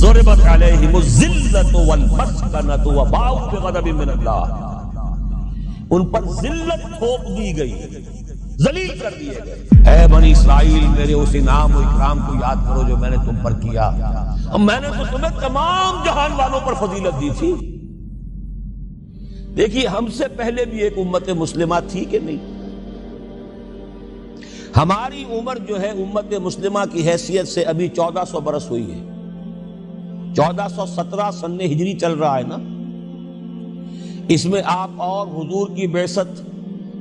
ضربت علیہم الذلۃ والمسکنۃ وباؤوا بغضب من اللہ، ان پر ذلت تھوپ دی گئی، ذلیل کر دیے گئے۔ اے بنی اسرائیل، میرے اس انعام و اکرام کو یاد کرو جو میں نے تم پر کیا، اور میں نے تو تمہیں تمام جہان والوں پر فضیلت دی تھی۔ دیکھیے، ہم سے پہلے بھی ایک امت مسلمہ تھی کہ نہیں؟ ہماری عمر جو ہے امت مسلمہ کی حیثیت سے ابھی 1400 برس ہوئی ہے، 1417 سن ہجری چل رہا ہے نا، اس میں آپ اور حضور کی بعثت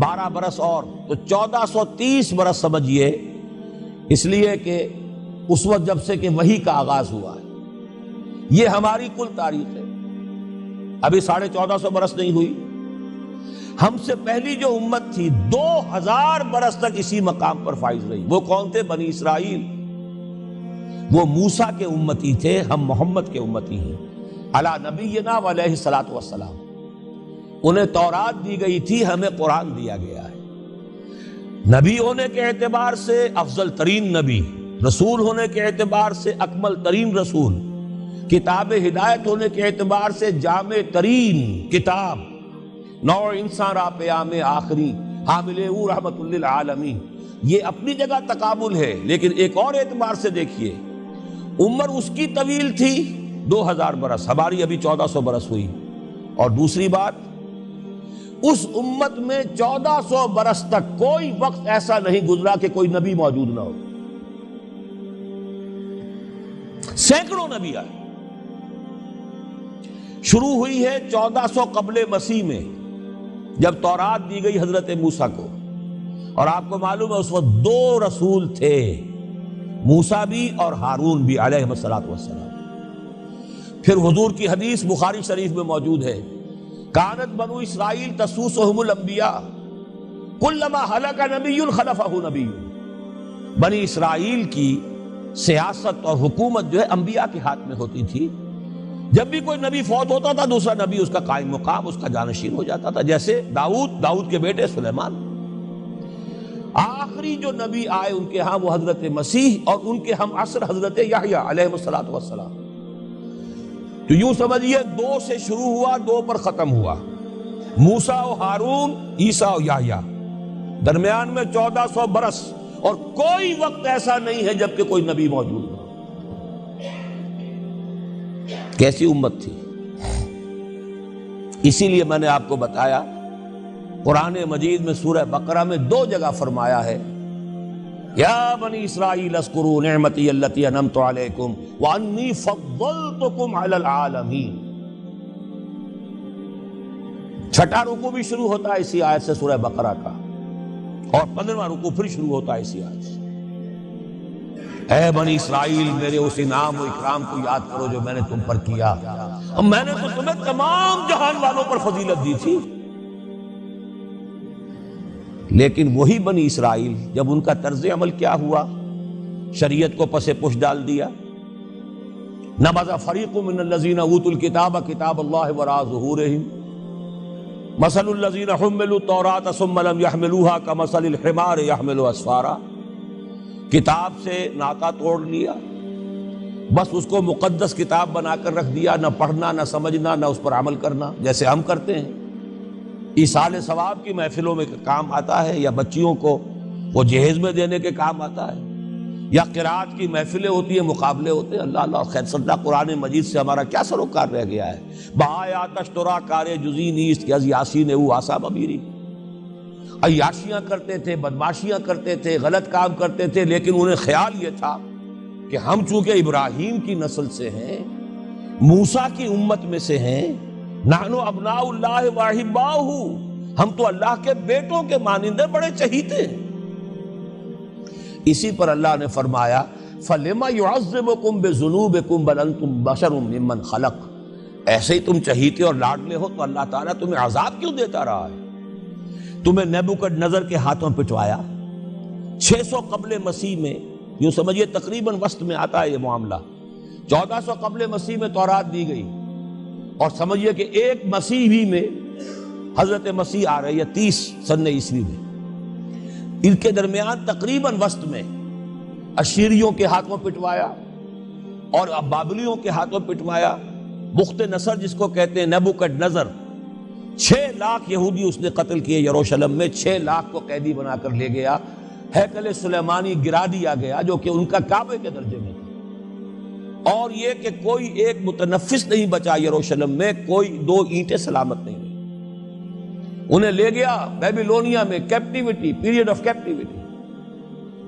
12 برس اور، تو 1430 برس سمجھیے، اس لیے کہ اس وقت جب سے کہ وحی کا آغاز ہوا ہے، یہ ہماری کل تاریخ ہے، ابھی 1450 برس نہیں ہوئی۔ ہم سے پہلی جو امت تھی 2000 برس تک اسی مقام پر فائز رہی۔ وہ کون تھے؟ بنی اسرائیل۔ وہ موسیٰ کے امتی تھے، ہم محمد کے امتی ہیں علی نبینا و علیہ الصلوۃ والسلام۔ انہیں تورات دی گئی تھی، ہمیں قرآن دیا گیا ہے۔ نبی ہونے کے اعتبار سے افضل ترین نبی، رسول ہونے کے اعتبار سے اکمل ترین رسول، کتاب ہدایت ہونے کے اعتبار سے جامع ترین کتاب، نوع انسان را پیام آخری، حامل او رحمت للعالمین۔ یہ اپنی جگہ تقابل ہے، لیکن ایک اور اعتبار سے دیکھیے، عمر اس کی طویل تھی 2000 برس، ہماری ابھی 1400 برس ہوئی۔ اور دوسری بات، اس امت میں 1400 برس تک کوئی وقت ایسا نہیں گزرا کہ کوئی نبی موجود نہ ہو، سینکڑوں نبی آئے۔ شروع ہوئی ہے 1400 قبل مسیح میں، جب تورات دی گئی حضرت موسیٰ کو، اور آپ کو معلوم ہے اس وقت 2 رسول تھے، موسیٰ بھی اور ہارون بھی علیہ الصلوۃ والسلام۔ پھر حضور کی حدیث بخاری شریف میں موجود ہے، کانت بنو اسرائیل تسوسہم الانبیاء کلما ہلک نبی خلفہ نبی۔ بنی اسرائیل کی سیاست اور حکومت جو ہے انبیاء کے ہاتھ میں ہوتی تھی، جب بھی کوئی نبی فوت ہوتا تھا دوسرا نبی اس کا قائم مقام، اس کا جانشین ہو جاتا تھا، جیسے داؤد کے بیٹے سلیمان۔ آخری جو نبی آئے ان کے ہاں وہ حضرت مسیح، اور ان کے ہم عصر حضرت یحییٰ علیہ الصلوۃ والسلام۔ تو یوں سمجھیے 2 سے شروع ہوا، 2 پر ختم ہوا، موسیٰ و ہارون، عیسیٰ و یحییٰ، درمیان میں 1400 برس، اور کوئی وقت ایسا نہیں ہے جب کہ کوئی نبی موجود ہو۔ کیسی امت تھی! اسی لیے میں نے آپ کو بتایا، قرآن مجید میں سورہ بقرہ میں 2 جگہ فرمایا ہے، یا بنی اسرائیل اذکروا نعمتی التی انعمت علیکم وانی فضلتکم علی العالمین۔ 6واں رکوع بھی شروع ہوتا ہے اسی آیت سے سورہ بقرہ کا، اور 15واں رکوع پھر شروع ہوتا ہے اسی آیت سے۔ اے بنی اسرائیل، میرے اس انعام و اکرام کو یاد کرو جو میں نے تم پر کیا، اور میں نے تو تمہیں تمام جہان والوں پر فضیلت دی تھی۔ لیکن وہی بنی اسرائیل، جب ان کا طرز عمل کیا ہوا، شریعت کو پس پش ڈال دیا، نبذ فریق من الذین اوتوا الکتاب کتاب اللہ وراء ظہورہم مثل الذین حملوا التوراۃ ثم لم یحملوها کمثل الحمار یحمل اسفارا۔ کتاب سے ناطا توڑ لیا، بس اس کو مقدس کتاب بنا کر رکھ دیا، نہ پڑھنا، نہ سمجھنا، نہ اس پر عمل کرنا، جیسے ہم کرتے ہیں۔ ایصال ثواب کی محفلوں میں کام آتا ہے، یا بچیوں کو وہ جہیز میں دینے کے کام آتا ہے، یا قرات کی محفلیں ہوتی ہیں، مقابلے ہوتے ہیں۔ اللہ اللہ خیر صدہ قرآن مجید سے ہمارا کیا سروکار رہ گیا ہے۔ بہایا تشترا کار جزی نیست کہ از یاسین او آسا بمیری۔ عیاشیاں کرتے تھے، بدماشیاں کرتے تھے، غلط کام کرتے تھے، لیکن انہیں خیال یہ تھا کہ ہم چونکہ ابراہیم کی نسل سے ہیں، موسیٰ کی امت میں سے ہیں، نحن ابناء اللہ واحباؤہ، ہم تو اللہ کے بیٹوں کے مانندے بڑے چہیتے ہیں۔ اسی پر اللہ نے فرمایا فَلِمَ يُعَذِّبُكُمْ بِذُنُوبِكُمْ بَلْ أَنْتُمْ بَشَرٌ مِّمَّنْ خَلَقَ۔ ایسے ہی تم چہیتے اور لاڈلے ہو تو اللہ تعالیٰ تمہیں عذاب کیوں دیتا رہا ہے؟ تمہیں نیبوکڈ نظر کے ہاتھوں پٹوایا 600 قبل مسیح میں، یوں سمجھیے تقریباً وسط میں آتا ہے یہ معاملہ۔ 1400 قبل مسیح میں تورات دی گئی، اور سمجھیے کہ ایک مسیحی میں حضرت مسیح آ رہی ہے 30 سن عیسوی میں، ان کے درمیان تقریباً وسط میں اشیریوں کے ہاتھوں پٹوایا، اور اب بابلیوں کے ہاتھوں پٹوایا. بخت نصر جس کو کہتے ہیں، نیبوکڈ نظر، 6 لاکھ یہودی اس نے قتل کیے یروشلم میں. 6 لاکھ کو قیدی بنا کر لے گیا. ہیکل سلیمانی گرا دیا گیا جو کہ ان کا کعبے کے درجے میں تھا. اور یہ کہ کوئی ایک متنفس نہیں بچا یروشلم میں، کوئی 2 اینٹیں سلامت نہیں ہوئی. انہیں لے گیا بیبیلونیا میں، کیپٹیوٹی، پیریڈ آف کیپٹیوٹی.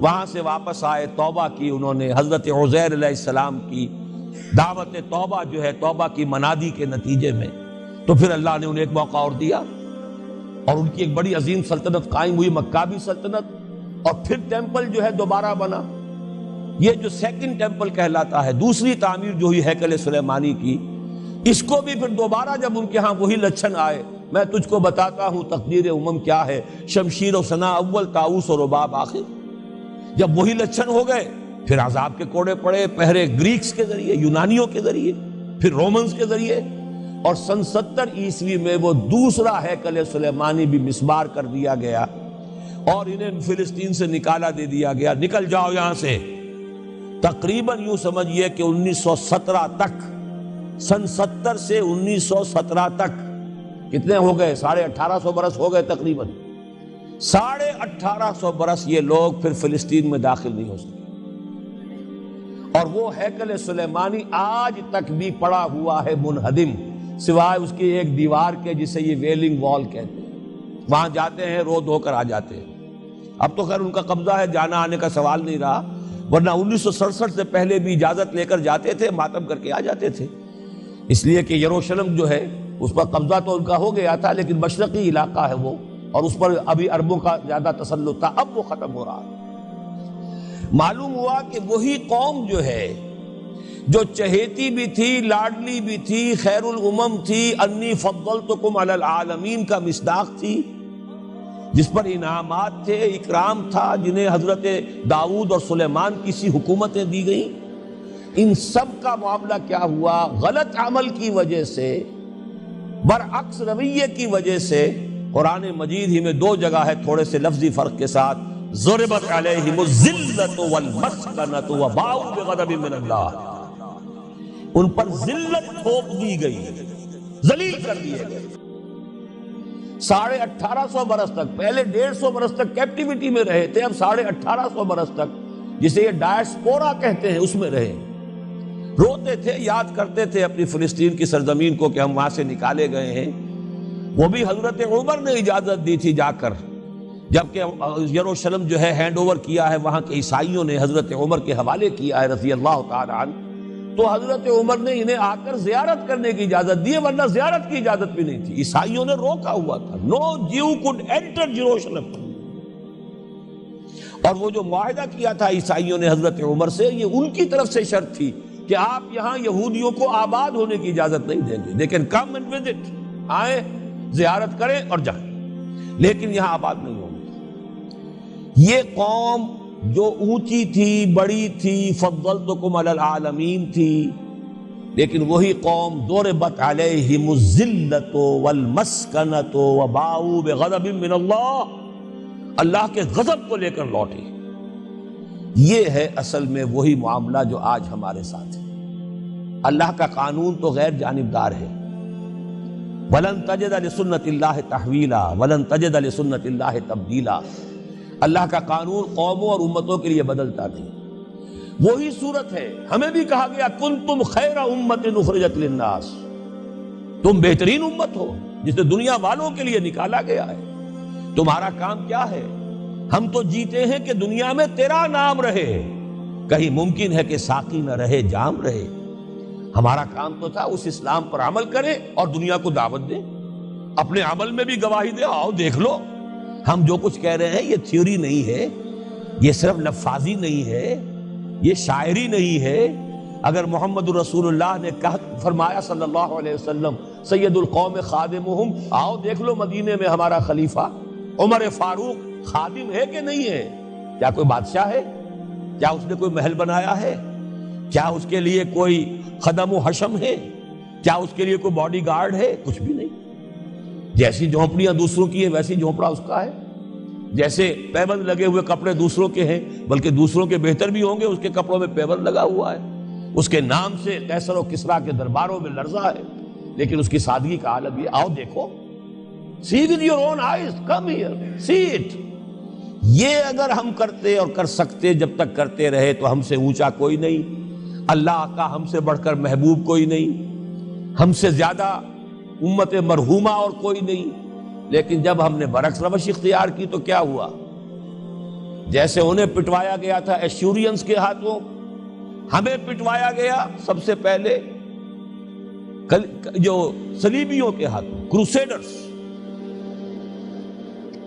وہاں سے واپس آئے، توبہ کی انہوں نے، حضرت عزیر علیہ السلام کی دعوت توبہ جو ہے، توبہ کی منادی کے نتیجے میں، تو پھر اللہ نے انہیں ایک موقع اور دیا اور ان کی ایک بڑی عظیم سلطنت قائم ہوئی، مکابی سلطنت. اور پھر ٹیمپل جو ہے دوبارہ بنا. یہ جو سیکنڈ ٹیمپل کہلاتا ہے، دوسری تعمیر جو ہوئی ہیکل سلیمانی کی، اس کو بھی پھر دوبارہ جب ان کے ہاں وہی لچھن آئے، میں تجھ کو بتاتا ہوں تقدیر امم کیا ہے، شمشیر و ثنا اول، طاؤس و رباب آخر. جب وہی لچھن ہو گئے، پھر عذاب کے کوڑے پڑے، پہلے گریکس کے ذریعے، یونانیوں کے ذریعے، پھر رومنز کے ذریعے، اور سن 70 عیسوی میں وہ دوسرا ہیکل سلیمانی بھی مسمار کر دیا گیا اور انہیں فلسطین سے نکالا دے دیا گیا. نکل جاؤ یہاں سے. تقریباً یوں سمجھئے کہ 1917 تک، سن 70 سے 1917 تک کتنے ہو گئے؟ 1850 برس ہو گئے تقریباً. 1850 برس یہ لوگ پھر فلسطین میں داخل نہیں ہو سکے. اور وہ ہیکل سلیمانی آج تک بھی پڑا ہوا ہے منہدم، سوائے اس کی ایک دیوار کے جسے یہ ویلنگ وال کہتے ہیں. وہاں جاتے ہیں، رو دھو کر آ جاتے ہیں. اب تو خیر ان کا قبضہ ہے، جانا آنے کا سوال نہیں رہا، ورنہ 1967 سے پہلے بھی اجازت لے کر جاتے تھے، ماتم کر کے آ جاتے تھے. اس لیے کہ یروشلم جو ہے اس پر قبضہ تو ان کا ہو گیا تھا، لیکن مشرقی علاقہ ہے وہ، اور اس پر ابھی عربوں کا زیادہ تسلط تھا. اب وہ ختم ہو رہا ہے. معلوم ہوا کہ وہی قوم جو ہے، جو چہیتی بھی تھی، لاڈلی بھی تھی، خیر الامم تھی، انی فضلتکم علی العالمین کا مصداق تھی، جس پر انعامات تھے، اکرام تھا، جنہیں حضرت داؤد اور سلیمان کی سی حکومتیں دی گئیں، ان سب کا معاملہ کیا ہوا؟ غلط عمل کی وجہ سے، برعکس رویے کی وجہ سے. قرآن مجید ہی میں 2 جگہ ہے تھوڑے سے لفظی فرق کے ساتھ، ضربت علیہم الذلۃ والمسکنۃ وباؤوا بغضب من اللہ. ان پر ذلت تھوپ دی گئی، ذلیل کر دیے گئے. 1850 برس تک، پہلے 150 برس تک کیپٹیوٹی میں رہے تھے، اب 1850 برس تک جسے یہ ڈائسپورا کہتے ہیں اس میں رہے. روتے تھے، یاد کرتے تھے اپنی فلسطین کی سرزمین کو کہ ہم وہاں سے نکالے گئے ہیں. وہ بھی حضرت عمر نے اجازت دی تھی جا کر، جبکہ یروشلم جو ہے ہینڈ اوور کیا ہے وہاں کے عیسائیوں نے، حضرت عمر کے حوالے کیا ہے رضی اللہ تعالی عنہ، تو حضرت عمر نے انہیں آ کر زیارت کرنے کی اجازت دی، ورنہ زیارت کی اجازت بھی نہیں تھی. عیسائیوں نے روکا ہوا تھا، نو جیو کوڈ انٹر جیروشلم. اور وہ جو معاہدہ کیا تھا عیسائیوں نے حضرت عمر سے، یہ ان کی طرف سے شرط تھی کہ آپ یہاں یہودیوں کو آباد ہونے کی اجازت نہیں دیں گے، لیکن کم اینڈ وزٹ، آئیں، زیارت کریں اور جائیں، لیکن یہاں آباد نہیں ہوں گے. یہ قوم جو اونچی تھی، بڑی تھی، فضلتکم علی العالمین تھی، لیکن وہی قوم ضربت علیہم الذلۃ والمسکنۃ وباؤوا بغضب من اللہ، اللہ کے غضب کو لے کر لوٹے. یہ ہے اصل میں وہی معاملہ جو آج ہمارے ساتھ ہے. اللہ کا قانون تو غیر جانبدار ہے. وَلَن تَجِدَ لِسُنَّتِ اللَّهِ تَحْوِيلًا وَلَن تَجِدَ لِسُنَّتِ اللَّهِ تَبْدِيلًا. اللہ کا قانون قوموں اور امتوں کے لیے بدلتا نہیں. وہی صورت ہے، ہمیں بھی کہا گیا کنتم خیر امت اخرجت للناس، تم بہترین امت ہو جسے دنیا والوں کے لیے نکالا گیا ہے. تمہارا کام کیا ہے؟ ہم تو جیتے ہیں کہ دنیا میں تیرا نام رہے، کہیں ممکن ہے کہ ساقی نہ رہے، جام رہے. ہمارا کام تو تھا اس اسلام پر عمل کرے اور دنیا کو دعوت دے، اپنے عمل میں بھی گواہی دے، آؤ دیکھ لو ہم جو کچھ کہہ رہے ہیں یہ تھیوری نہیں ہے، یہ صرف لفاظی نہیں ہے، یہ شاعری نہیں ہے. اگر محمد رسول اللہ نے فرمایا صلی اللہ علیہ وسلم سید القوم خادمہم، آؤ دیکھ لو مدینے میں ہمارا خلیفہ عمر فاروق خادم ہے کہ نہیں ہے؟ کیا کوئی بادشاہ ہے؟ کیا اس نے کوئی محل بنایا ہے؟ کیا اس کے لیے کوئی خدم و حشم ہے؟ کیا اس کے لیے کوئی باڈی گارڈ ہے؟ کچھ بھی نہیں. جیسی جھونپڑیاں دوسروں کی ہیں ویسی جھونپڑا اس کا ہے. جیسے پیبند لگے ہوئے کپڑے دوسروں کے ہیں، بلکہ دوسروں کے بہتر بھی ہوں گے، اس کے کپڑوں میں پیبند لگا ہوا ہے. اس کے نام سے قیصر و کسریٰ کے درباروں میں لرزہ ہے، لیکن اس کی سادگی کا عالم یہ، آؤ دیکھو، see with your own eyes, come here, see it۔ یہ اگر ہم کرتے اور کر سکتے، جب تک کرتے رہے تو ہم سے اونچا کوئی نہیں، اللہ کا ہم سے بڑھ کر محبوب کوئی نہیں، ہم سے زیادہ امت مرحومہ اور کوئی نہیں۔ لیکن جب ہم نے برعکس روش اختیار کی تو کیا ہوا؟ جیسے انہیں پٹوایا گیا تھا ایشورینز کے ہاتھوں، ہمیں پٹوایا گیا سب سے پہلے جو صلیبیوں کے ہاتھوں، کروسیڈرز۔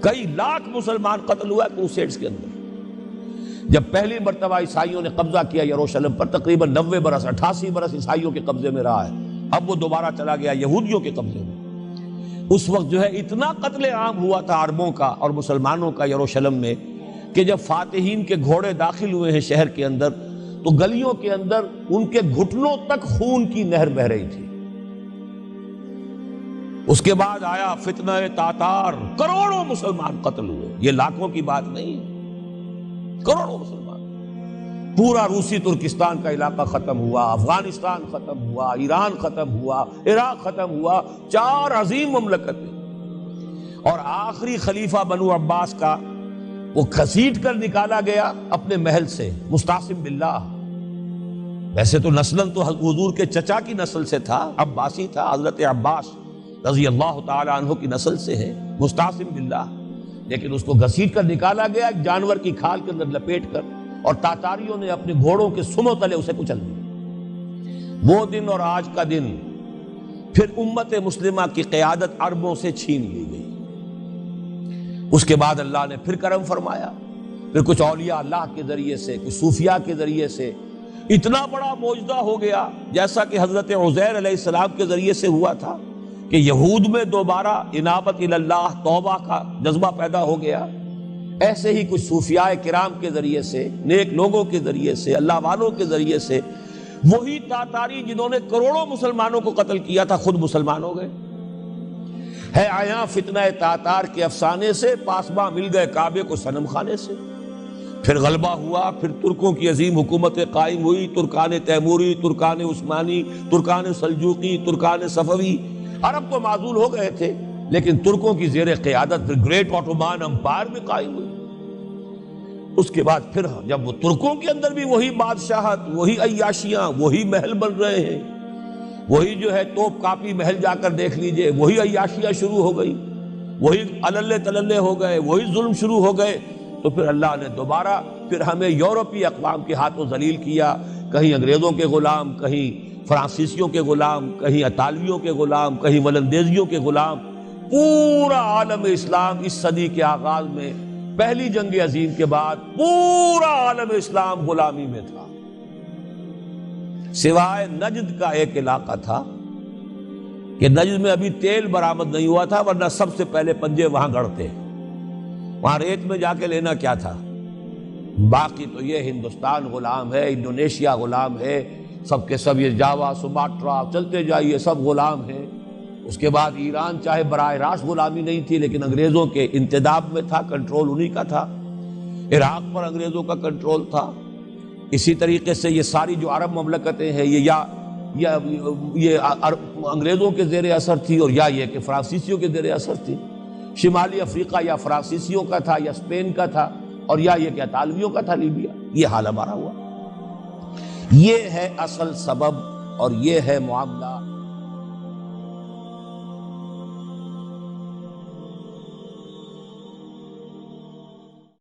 کئی لاکھ مسلمان قتل ہوا کروسیڈز کے اندر۔ جب پہلی مرتبہ عیسائیوں نے قبضہ کیا یروشلم پر، تقریباً 90 برس 88 برس عیسائیوں کے قبضے میں رہا ہے، اب وہ دوبارہ چلا گیا یہودیوں کے قبضے میں۔ اس وقت جو ہے اتنا قتل عام ہوا تھا عربوں کا اور مسلمانوں کا یروشلم میں کہ جب فاتحین کے گھوڑے داخل ہوئے ہیں شہر کے اندر تو گلیوں کے اندر ان کے گھٹنوں تک خون کی نہر بہہ رہی تھی۔ اس کے بعد آیا فتنہ تاتار، کروڑوں مسلمان قتل ہوئے، یہ لاکھوں کی بات نہیں، کروڑوں مسلمان۔ پورا روسی ترکستان کا علاقہ ختم ہوا، افغانستان ختم ہوا، ایران ختم ہوا، عراق ختم ہوا، 4 عظیم مملکتیں۔ اور آخری خلیفہ بنو عباس کا وہ گھسیٹ کر نکالا گیا اپنے محل سے، مستعصم باللہ۔ ویسے تو نسلاً تو حضور کے چچا کی نسل سے تھا، عباسی تھا، حضرت عباس رضی اللہ تعالی عنہ کی نسل سے ہے، مستعصم باللہ، لیکن اس کو گھسیٹ کر نکالا گیا ایک جانور کی کھال کے اندر لپیٹ کر، اور تاتاریوں نے اپنے گھوڑوں کے سموں تلے اسے کچل دیا۔ وہ دن اور آج کا دن پھر امت مسلمہ کی قیادت عربوں سے چھین لی گئی۔ اس کے بعد اللہ نے پھر کرم فرمایا، پھر کچھ اولیاء اللہ کے ذریعے سے، کچھ صوفیاء کے ذریعے سے اتنا بڑا معجزہ ہو گیا، جیسا کہ حضرت عزیر علیہ السلام کے ذریعے سے ہوا تھا کہ یہود میں دوبارہ انابت اللہ، توبہ کا جذبہ پیدا ہو گیا۔ ایسے ہی کچھ صوفیاء کرام کے ذریعے سے، نیک لوگوں کے ذریعے سے، اللہ والوں کے ذریعے سے، وہی تاتاری جنہوں نے کروڑوں مسلمانوں کو قتل کیا تھا خود مسلمان ہو گئے۔ ہے آیا فتنہ تاتار کے افسانے سے، پاسباں مل گئے کعبے کو صنم خانے سے۔ پھر غلبہ ہوا، پھر ترکوں کی عظیم حکومتیں قائم ہوئی، ترکان تیموری، Terken Usmani, Terken Seljuqi, Terken صفوی۔ عرب تو معزول ہو گئے تھے، لیکن ترکوں کی زیر قیادت پھر گریٹ آٹومان امپائر بھی قائم ہوئی۔ اس کے بعد پھر جب وہ ترکوں کے اندر بھی وہی بادشاہت، وہی عیاشیاں، وہی محل بن رہے ہیں، وہی جو ہے توپ کاپی محل جا کر دیکھ لیجئے، وہی عیاشیاں شروع ہو گئی، وہی عللے تللے ہو گئے، وہی ظلم شروع ہو گئے، تو پھر اللہ نے دوبارہ پھر ہمیں یورپی اقوام کے ہاتھوں ذلیل کیا، کہیں انگریزوں کے غلام، کہیں فرانسیسیوں کے غلام، کہیں اطالویوں کے غلام، کہیں ولندیزیوں کے غلام۔ پورا عالم اسلام اس صدی کے آغاز میں، پہلی جنگ عظیم کے بعد پورا عالم اسلام غلامی میں تھا، سوائے نجد کا ایک علاقہ تھا کہ نجد میں ابھی تیل برآمد نہیں ہوا تھا، ورنہ سب سے پہلے پنجے وہاں گڑتے، وہاں ریت میں جا کے لینا کیا تھا۔ باقی تو یہ ہندوستان غلام ہے، انڈونیشیا غلام ہے، سب کے سب یہ جاوا، سماٹرا، چلتے جائیے سب غلام ہیں۔ اس کے بعد ایران چاہے براہ راست غلامی نہیں تھی، لیکن انگریزوں کے انتداب میں تھا، کنٹرول انہی کا تھا۔ عراق پر انگریزوں کا کنٹرول تھا۔ اسی طریقے سے یہ ساری جو عرب مملکتیں ہیں یہ انگریزوں کے زیر اثر تھی، اور یا یہ کہ فرانسیسیوں کے زیر اثر تھی۔ شمالی افریقہ یا فرانسیسیوں کا تھا یا اسپین کا تھا، اور یا یہ کہ اطالویوں کا تھا، لیبیا۔ یہ حال ہمارا ہوا۔ یہ ہے اصل سبب اور یہ ہے معاملہ